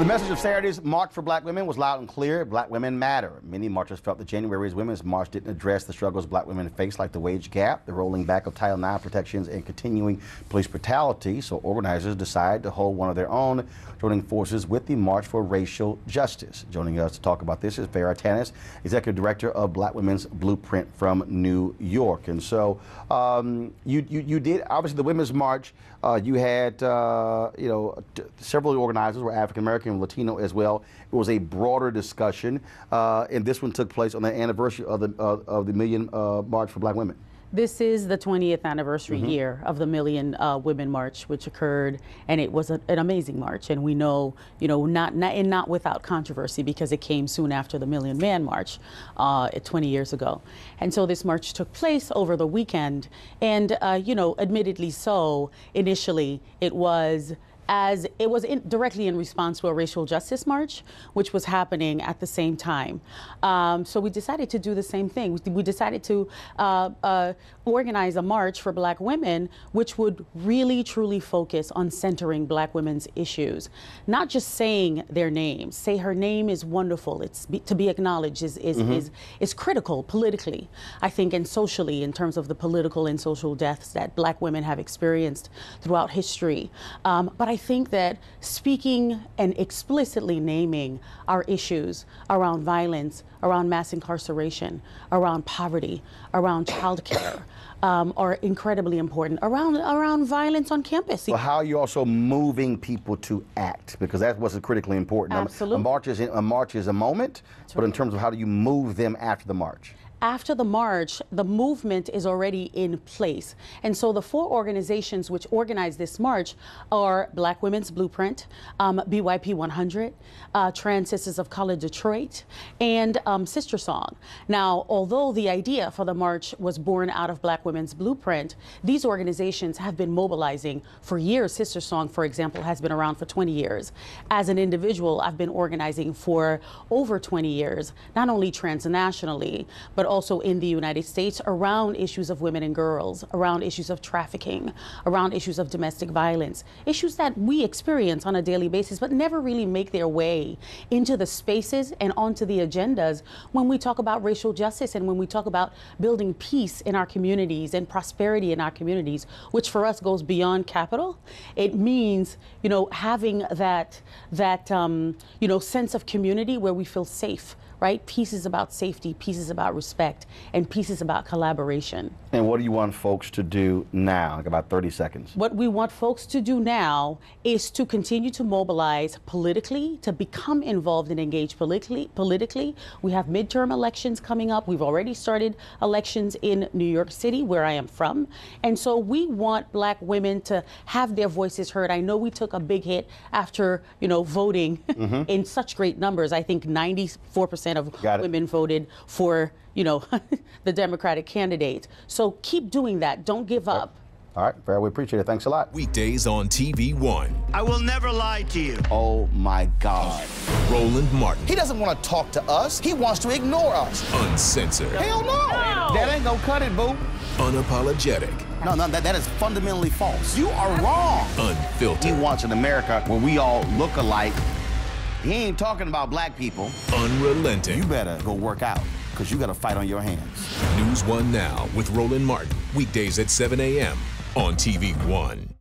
The message of Saturday's March for Black Women was loud and clear. Black women matter. Many marchers felt that January's Women's March didn't address the struggles black women face, like the wage gap, the rolling back of Title IX protections, and continuing police brutality. So organizers decided to hold one of their own, joining forces with the March for Racial Justice. Joining us to talk about this is Farah Tanis, Executive Director of Black Women's Blueprint from New York. And so you did, obviously, the Women's March. You had, several organizers were African American, Latino as well. It was a broader discussion, and this one took place on the anniversary of the Million March for Black Women. This is the 20th anniversary year of the Million Women March, which occurred, and it was an amazing march. And we know, not without controversy, because it came soon after the Million Man March 20 years ago. And so this march took place over the weekend, and admittedly so, initially it was directly in response to a racial justice march, which was happening at the same time. So we decided to do the same thing. We decided to organize a march for black women, which would really, truly focus on centering black women's issues. Not just saying their names. Say her name is wonderful. To be acknowledged is critical politically, I think, and socially, in terms of the political and social deaths that black women have experienced throughout history. But I think that speaking and explicitly naming our issues around violence, around mass incarceration, around poverty, around childcare, are incredibly important. Around violence on campus. Well, how are you also moving people to act? Because that's what's critically important. Absolutely. A march is a moment, but in terms of how do you move them after the march? After the march, the movement is already in place. And so the four organizations which organize this march are Black Women's Blueprint, BYP 100, Trans Sisters of Color Detroit, and Sister Song. Now, although the idea for the march was born out of Black Women's Blueprint, these organizations have been mobilizing for years. Sister Song, for example, has been around for 20 years. As an individual, I've been organizing for over 20 years, not only transnationally, but also in the United States, around issues of women and girls, around issues of trafficking, around issues of domestic violence, issues that we experience on a daily basis, but never really make their way into the spaces and onto the agendas when we talk about racial justice and when we talk about building peace in our communities and prosperity in our communities, which for us goes beyond capital. It means, having that sense of community where we feel safe. Right? Peace is about safety, peace is about respect, and peace is about collaboration. And what do you want folks to do now? Like about 30 seconds. What we want folks to do now is to continue to mobilize politically, to become involved and engaged politically. We have midterm elections coming up. We've already started elections in New York City, where I am from. And so we want black women to have their voices heard. I know we took a big hit after, voting in such great numbers. I think 94% of women voted for, the Democratic candidate. So keep doing that. Don't give up. All right, Farah, we appreciate it. Thanks a lot. Weekdays on TV One. I will never lie to you. Oh, my God. Roland Martin. He doesn't want to talk to us. He wants to ignore us. Uncensored. Hell no. That ain't gonna cut it, boo. Unapologetic. No, that is fundamentally false. You are wrong. Unfiltered. He wants an America where we all look alike. He ain't talking about black people. Unrelenting. You better go work out, because you got a fight on your hands. NewsOne Now with Roland Martin. Weekdays at 7 a.m. on TV One.